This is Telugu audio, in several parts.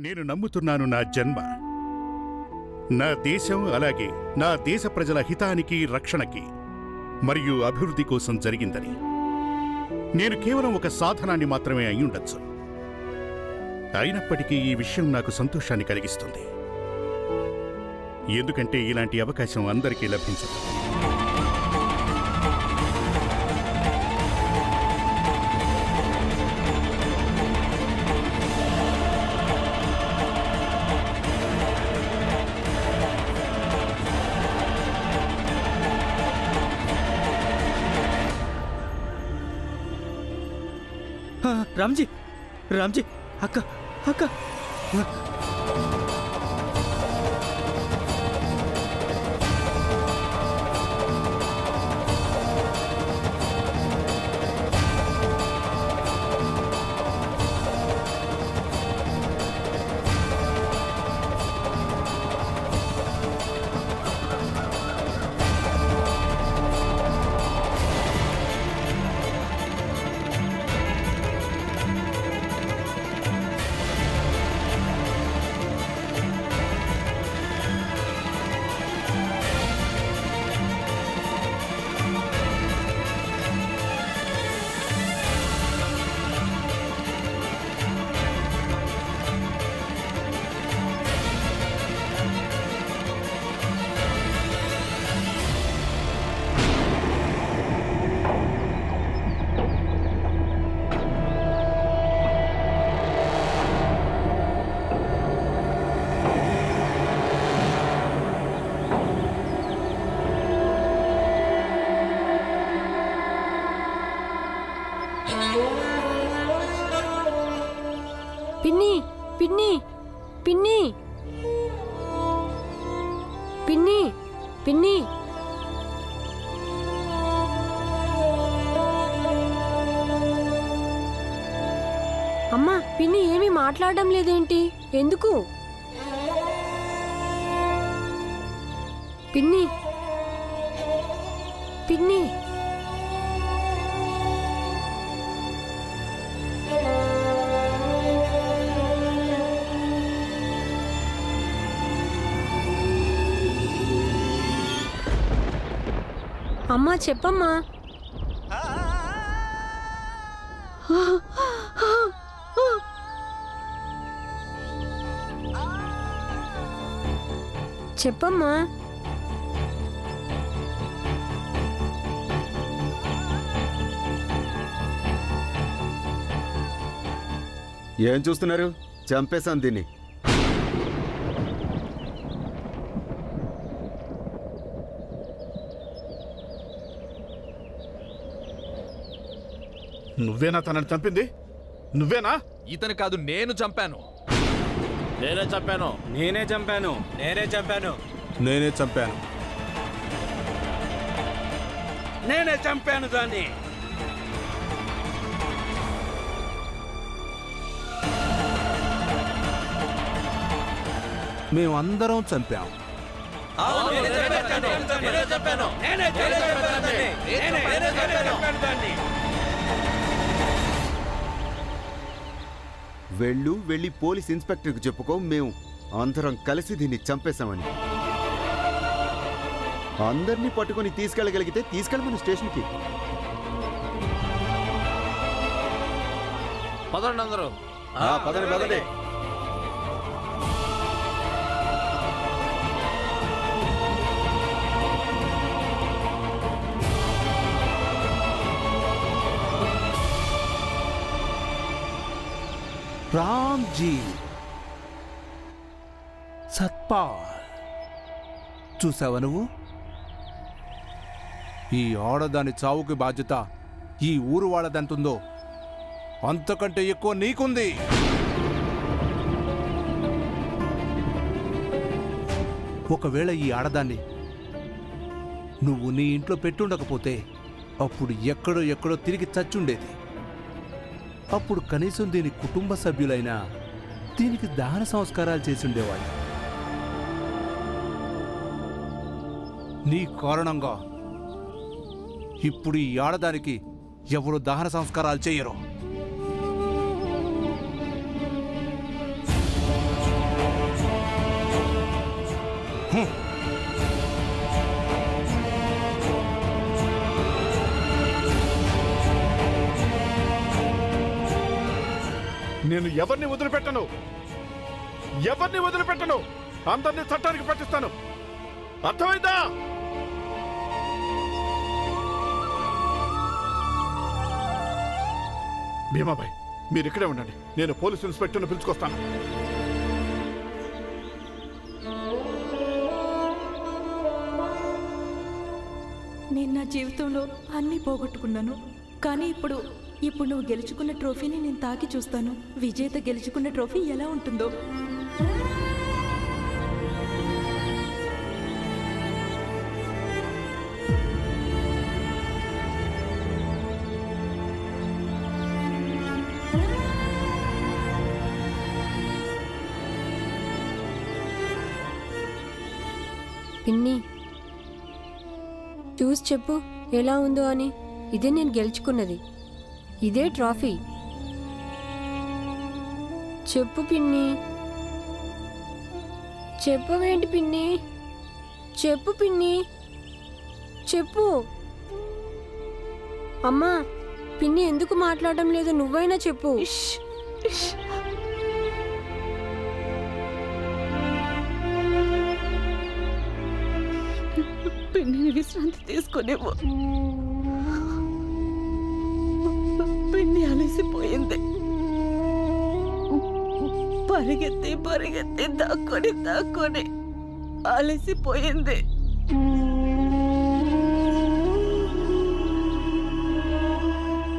నేను నమ్ముతున్నాను నా జన్మ నా దేశం అలాగే నా దేశ ప్రజల హితానికి రక్షణకి మరియు అభివృద్ధి కోసం జరిగిందని. నేను కేవలం ఒక సాధనాన్ని మాత్రమే అయ్యుండొచ్చు. అయినప్పటికీ ఈ విషయం నాకు సంతోషాన్ని కలిగిస్తుంది, ఎందుకంటే ఇలాంటి అవకాశం అందరికీ లభించదు. రామ్జీ, రామ్జీ, అక్క, అక్క. పిన్ని, పిన్ని, పిన్ని, పిన్ని, పిన్ని. అమ్మా, పిన్ని ఏమీ మాట్లాడడం లేదేంటి? ఎందుకు? పిన్ని, పిన్ని. అమ్మా, చెప్పమ్మా. చెప్పమ్మా. ఏం చూస్తున్నారు? చంపేశాను దీన్ని. నువ్వేనా తనని చంపింది? నువ్వేనా? ఇతను కాదు, నేను చంపాను. నేనే చంపాను, నేనే చంపాను, నేనే చంపాను, నేనే చంపాను. నేనే చంపాను దాన్ని. మేమందరం చంపాం. వెళ్ళి పోలీస్ ఇన్స్పెక్టర్కి చెప్పుకో, మేము అందరం కలిసి దీన్ని చంపేశామని. అందరినీ పట్టుకొని తీసుకెళ్ళగలిగితే తీసుకెళ్ళమని స్టేషన్కి. పదండి అందరూ. పదండి పదండి. రామ్జీ, సత్పాల్, చూసావా నువ్వు? ఈ ఆడదాని చావుకి బాధ్యత ఈ ఊరు వాళ్ళదెంతుందో అంతకంటే ఎక్కువ నీకుంది. ఒకవేళ ఈ ఆడదాన్ని నువ్వు నీ ఇంట్లో పెట్టుండకపోతే అప్పుడు ఎక్కడో తిరిగి చచ్చుండేది. అప్పుడు కనీసం దీని కుటుంబ సభ్యులైనా దీనికి దహన సంస్కారాలు చేసుండేవాళ్ళు. నీ కారణంగా ఇప్పుడు ఈ ఆడదానికి ఎవరు దహన సంస్కారాలు చేయరు. నేను ఎవరిని వదిలిపెట్టను, ఎవరిని వదిలిపెట్టను. అందరినీ చట్టానికి పట్టిస్తాను. అర్థమైందా? భీమాబాయ్, మీరు ఇక్కడే ఉండండి. నేను పోలీస్ ఇన్స్పెక్టర్ని పిలుచుకొస్తాను. నేను నా జీవితంలో అన్నీ పోగొట్టుకున్నాను, కానీ ఇప్పుడు నువ్వు గెలుచుకున్న ట్రోఫీని నేను తాకి చూస్తాను. విజేత గెలుచుకున్న ట్రోఫీ ఎలా ఉంటుందో. పిన్ని చూసి చెప్పు ఎలా ఉందో అని. ఇదే నేను గెలుచుకున్నది, ఇదే ట్రాఫీ. చెప్పు పిన్ని. చెప్పవేంటి పిన్ని? చెప్పు పిన్ని, చెప్పు. అమ్మా, పిన్ని ఎందుకు మాట్లాడడం లేదు? నువ్వైనా చెప్పు. పిన్నిని విశ్రాంతి తీసుకునేవు. పిన్ని అలసిపోయింది. పరిగెత్తి పరిగెత్తి దాక్కొని అలసిపోయింది.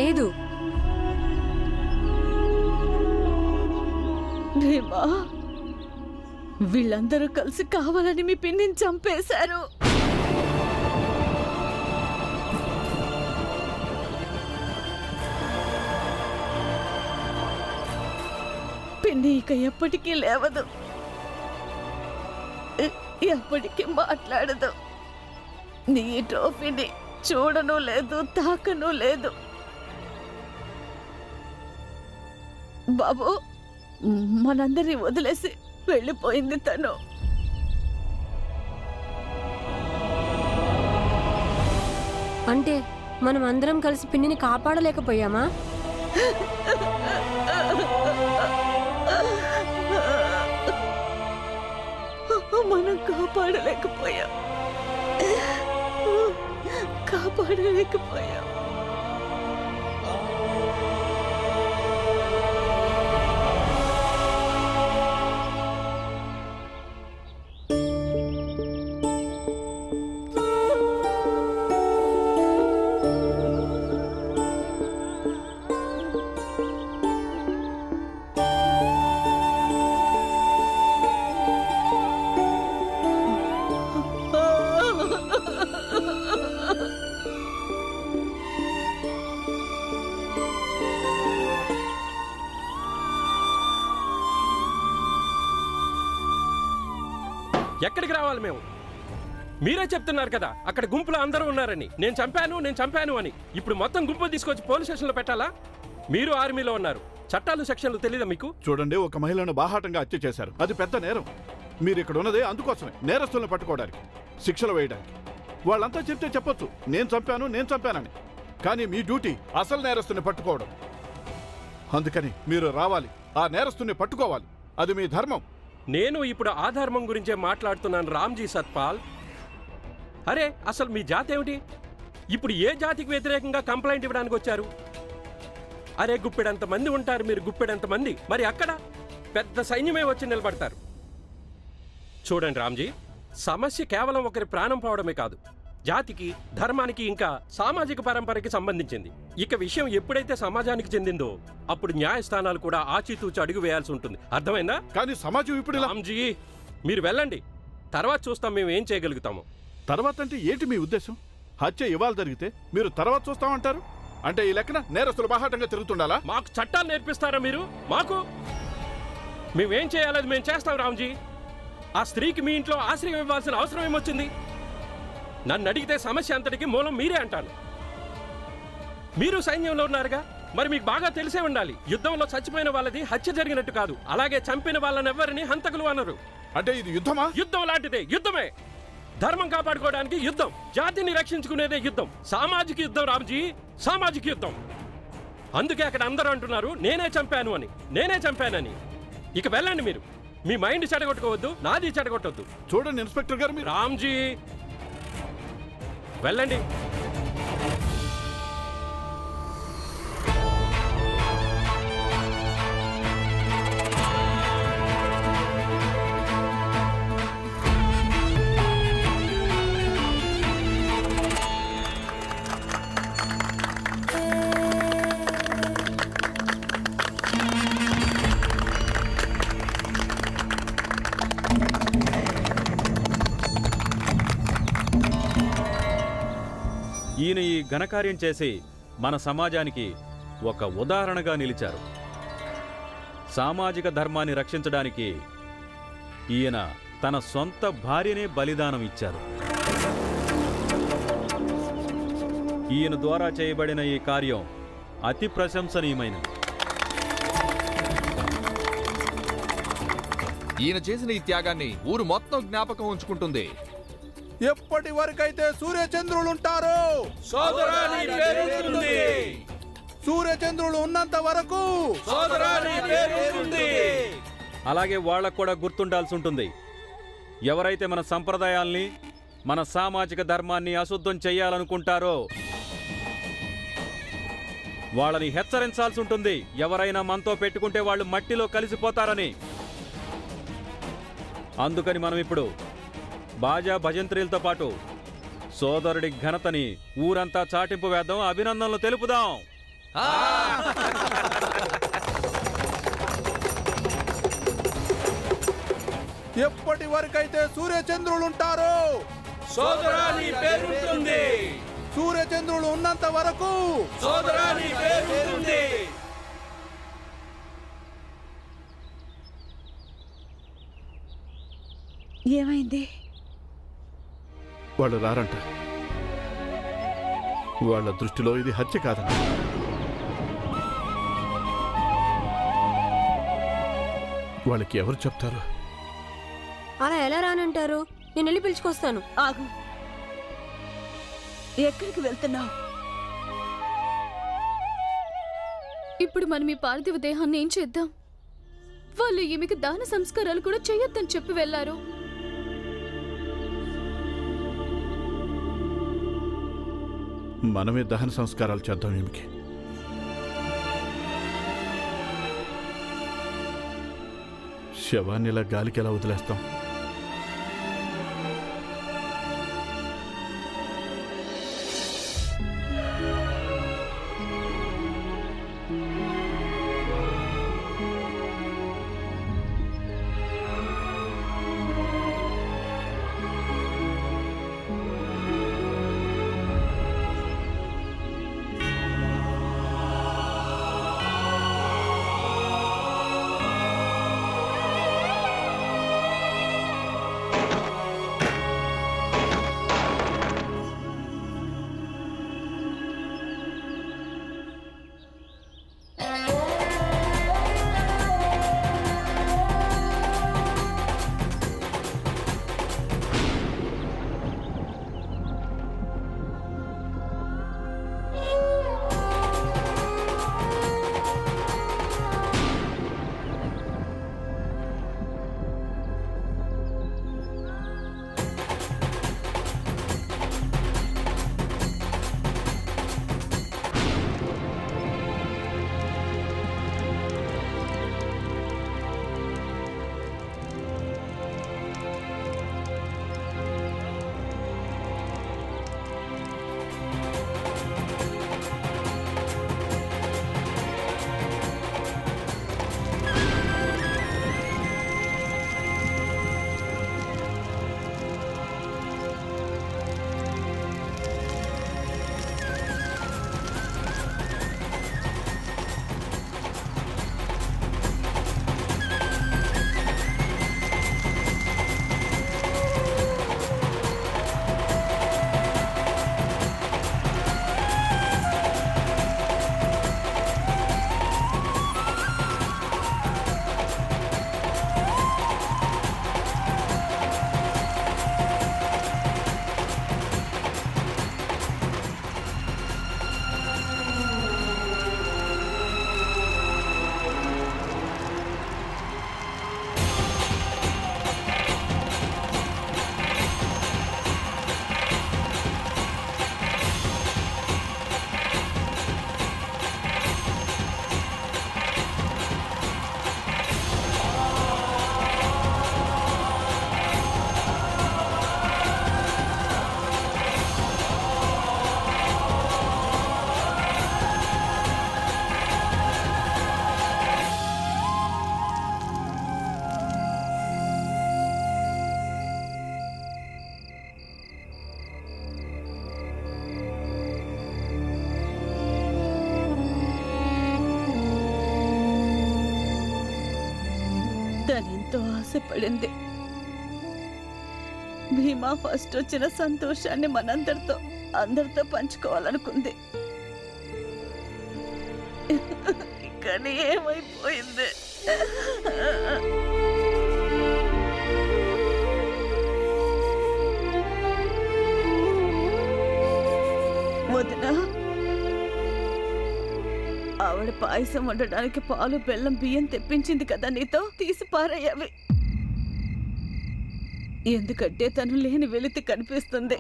లేదు భీమా, వీళ్ళందరూ కలిసి కావాలని మీ పిన్నిని చంపేశారు. పిన్ని ఇక ఎప్పటికీ లేవదు, ఎప్పటికీ మాట్లాడదు. నీ ట్రోఫీని చూడను లేదు, తాకను లేదు. బాబు, మనందరినీ వదిలేసి వెళ్ళిపోయింది తను. అంటే మనం అందరం కలిసి పిన్నిని కాపాడలేకపోయామా? మనం కాపాడలేకపోయాం. ఎక్కడికి రావాలి మేము? మీరే చెప్తున్నారు కదా అక్కడ గుంపులో అందరూ ఉన్నారని. నేను చంపాను అని. ఇప్పుడు మొత్తం గుంపులు తీసుకొచ్చి పోలీస్ స్టేషన్లో పెట్టాలా? మీరు ఆర్మీలో ఉన్నారు, చట్టాలు సెక్షన్లు తెలీదా మీకు? చూడండి, ఒక మహిళను బాహాటంగా హత్య చేశారు. అది పెద్ద నేరం. మీరు ఇక్కడ ఉన్నదే అందుకోసమే, నేరస్తులను పట్టుకోవడానికి, శిక్షలు వేయడానికి. వాళ్ళంతా చెప్తే చెప్పొచ్చు నేను చంపానని. కానీ మీ డ్యూటీ అసలు నేరస్తుని పట్టుకోవడం. అందుకని మీరు రావాలి, ఆ నేరస్తుని పట్టుకోవాలి. అది మీ ధర్మం. నేను ఇప్పుడు ఆ ధర్మం గురించే మాట్లాడుతున్నాను రామ్జీ సత్పాల్. అరే, అసలు మీ జాతి ఏమిటి? ఇప్పుడు ఏ జాతికి వ్యతిరేకంగా కంప్లైంట్ ఇవ్వడానికి వచ్చారు? అరే, గుప్పెడంత మంది ఉంటారు, మీరు గుప్పెడంత మంది. మరి అక్కడ పెద్ద సైన్యమే వచ్చి నిలబడతారు. చూడండి రామ్జీ, సమస్య కేవలం ఒకరి ప్రాణం పోవడమే కాదు, జాతికి, ధర్మానికి, ఇంకా సామాజిక పరంపరకి సంబంధించింది. ఇక విషయం ఎప్పుడైతే సమాజానికి చెందిందో అప్పుడు న్యాయస్థానాలు కూడా ఆచితూచి అడుగు వేయాల్సి ఉంటుంది. అర్థమైందా? కానీ సమాజం ఇప్పుడు రామ్జీ, మీరు వెళ్ళండి, తర్వాత చూస్తాం మేము ఏం చేయగలుగుతాము. తర్వాత అంటే ఏంటి మీ ఉద్దేశం? హత్య ఇవాళ జరిగితే మీరు తర్వాత చూస్తామంటారు అంటే ఈ లెక్కన నేరస్తులు బాహాటంగా తిరుగుతుండాలా? మాకు చట్టాలు నేర్పిస్తారా మీరు? మేమేం చేయాలని మేము చేస్తాం రామ్జీ. ఆ స్త్రీకి మీ ఇంట్లో ఆశ్రయం ఇవ్వాల్సిన అవసరం ఏమొచ్చింది? నన్ను అడిగితే సమస్య అంతటికి మూలం మీరే అంటాను. మీరు సైన్యంలో ఉన్నారుగా, మరి మీకు బాగా తెలిసే ఉండాలి, యుద్ధంలో చచ్చిపోయిన వాళ్ళది హత్య జరిగినట్టు కాదు, అలాగే చంపిన వాళ్ళనెవ్వరిని హంతకులు అనరు. అంటే ఇది యుద్ధమా? యుద్ధం లాంటిదే, యుద్ధమే. ధర్మం కాపాడుకోవడానికి యుద్ధం, జాతిని రక్షించుకునేదే యుద్ధం, సామాజిక యుద్ధం రామ్జీ, సామాజిక యుద్ధం. అందుకే అక్కడ అందరూ అంటున్నారు నేనే చంపాను అని, నేనే చంపానని. ఇక వెళ్ళండి మీరు, మీ మైండ్ చెడగొట్టుకోవద్దు, నాది చెడగొట్టొద్దు. చూడండి ఇన్స్పెక్టర్ గారు, మీరు రామ్జీ వెళ్ళండి. ఈయన ఈ ఘనకార్యం చేసి మన సమాజానికి ఒక ఉదాహరణగా నిలిచారు. సామాజిక ధర్మాన్ని రక్షించడానికి ఈయన తన సొంత భార్యనే బలిదానం ఇచ్చారు. ఈయన ద్వారా చేయబడిన ఈ కార్యం అతి ప్రశంసనీయమైనది. ఈయన చేసిన ఈ త్యాగాన్ని ఊరు మొత్తం జ్ఞాపకం ఉంచుకుంటుంది. ఎప్పటి వరకైతే సూర్యచంద్రులుంటారో సూర్యచంద్రులు ఉన్నంత వరకు అలాగే వాళ్ళకు కూడా గుర్తుండాల్సి ఉంటుంది, ఎవరైతే మన సంప్రదాయాల్ని, మన సామాజిక ధర్మాన్ని అశుద్ధం చేయాలనుకుంటారో వాళ్ళని హెచ్చరించాల్సి ఉంటుంది. ఎవరైనా మనతో పెట్టుకుంటే వాళ్ళు మట్టిలో కలిసిపోతారని. అందుకని మనం ఇప్పుడు బాజా భజంత్రీలతో పాటు సోదరుడి ఘనతని ఊరంతా చాటింపు వేద్దాం, అభినందనలు తెలుపుదాం. ఎప్పటి వరకైతే సూర్యచంద్రులుంటారో సూర్యచంద్రులు ఉన్నంత వరకు ఏమైంది? వాళ్ళు రారంట. వాళ్ళ దృష్టిలో ఇది హత్య కాదంట. వాళ్ళకి ఎవరు చెప్తారు? అలా ఎలా రానంటారు? నేను వెళ్ళి పిలుచుకొస్తాను. ఆగు, ఎక్కడికి వెళ్తున్నావు? ఇప్పుడు మనం ఈ పార్థివ దేహాన్ని ఏం చేద్దాం? వాళ్ళు ఈమెకి దాన సంస్కారాలు కూడా చేయొద్దని చెప్పి వెళ్లారు. మనమే దహన సంస్కారాలు చేద్దాం. ఈమెకి శవాన్ని ఇలా గాలికి ఎలా వదిలేస్తాం? ఆశపడింది. భీమా ఫస్ట్ వచ్చిన సంతోషాన్ని అందరితో పంచుకోవాలనుకుంది. కానీ ఏమైపోయింది? వదినా, ఆవిడ పాయసం వండడానికి పాలు, బెల్లం, బియ్యం తెప్పించింది కదా, నీతో తీసి పారయ్యవి. ఎందుకంటే తను లేని వెలితి కనిపిస్తుంది.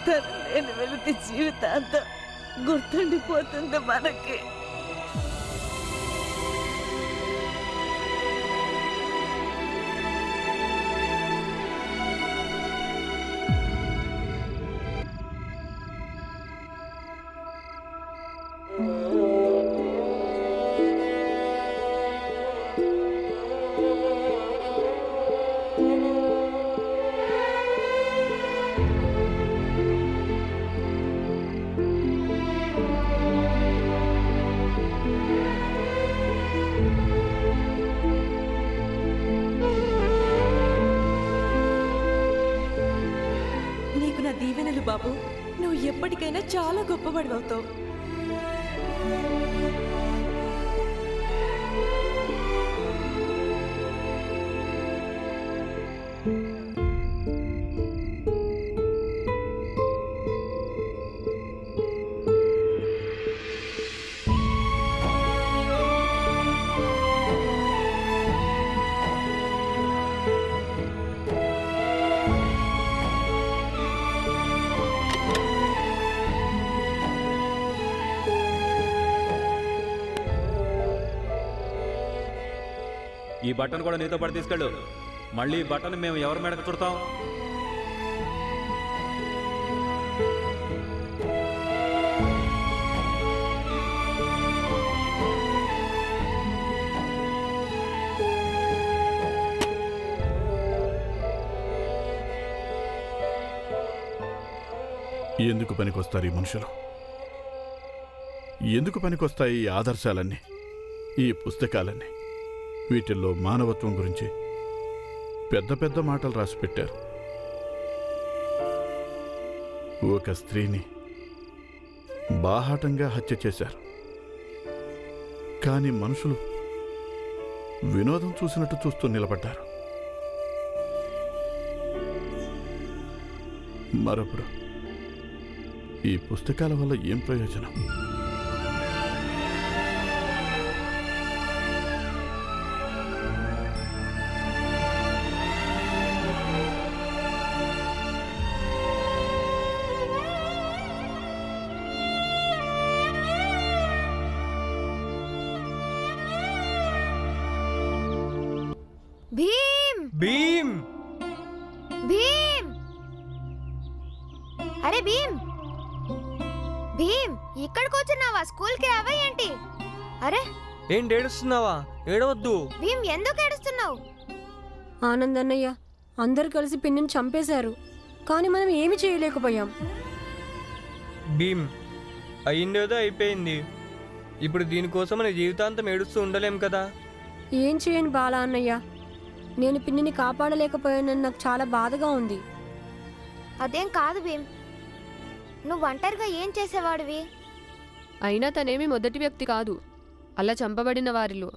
తను లేని వెలితి జీవితాంతం గుర్తుండిపోతుంది మనకి. నీకు నా దీవెనలు బాబు. నువ్వు ఎప్పటికైనా చాలా గొప్పవాడివవుతావు. ఈ బట్టను కూడా నీతో పాటు తీసుకెళ్ళు. మళ్ళీ ఈ బట్టను మేము ఎవరి మేడకు చుడతాం? ఎందుకు పనికొస్తారు ఈ మనుషులు? ఎందుకు పనికొస్తాయి ఈ ఆదర్శాలన్నీ, ఈ పుస్తకాలన్నీ? వీటిల్లో మానవత్వం గురించి పెద్ద పెద్ద మాటలు రాసి పెట్టారు. ఒక స్త్రీని బాహాటంగా హత్య చేశారు. కానీ మనుషులు వినోదం చూసినట్టు చూస్తూ నిలబడ్డారు. మరప్పుడు ఈ పుస్తకాల వల్ల ఏం ప్రయోజనం? భీమ్ భీమ్ భీమ్ అరే భీమ్ భీమ్ ఇక్కడికి కూర్చున్నావా? స్కూల్కి రావా ఏంటి? అరే ఏంటి ఏడుస్తున్నావా? ఏడవద్దు. భీమ్ ఎందుకు ఏడుస్తున్నావు? ఆనంద్ అన్నయ్య, అందరు కలిసి పిన్నిని చంపేశారు. కానీ మనం ఏమి చేయలేకపోయాం. భీమ్, అయిందేదో అయిపోయింది. ఇప్పుడు దీనికోసం మన జీవితాంతం ఏడుస్తూ ఉండలేం కదా. ఏం చేయను బాలా అన్నయ్య, నేను పిన్నిని కాపాడలేకపోయానని నాకు చాలా బాధగా ఉంది. అదేం కాదు భీమ్, నువ్వు ఒంటరిగా ఏం చేసేవాడివి? అయినా తనేమి మొదటి వ్యక్తి కాదు. అలా చంపబడిన వారిలో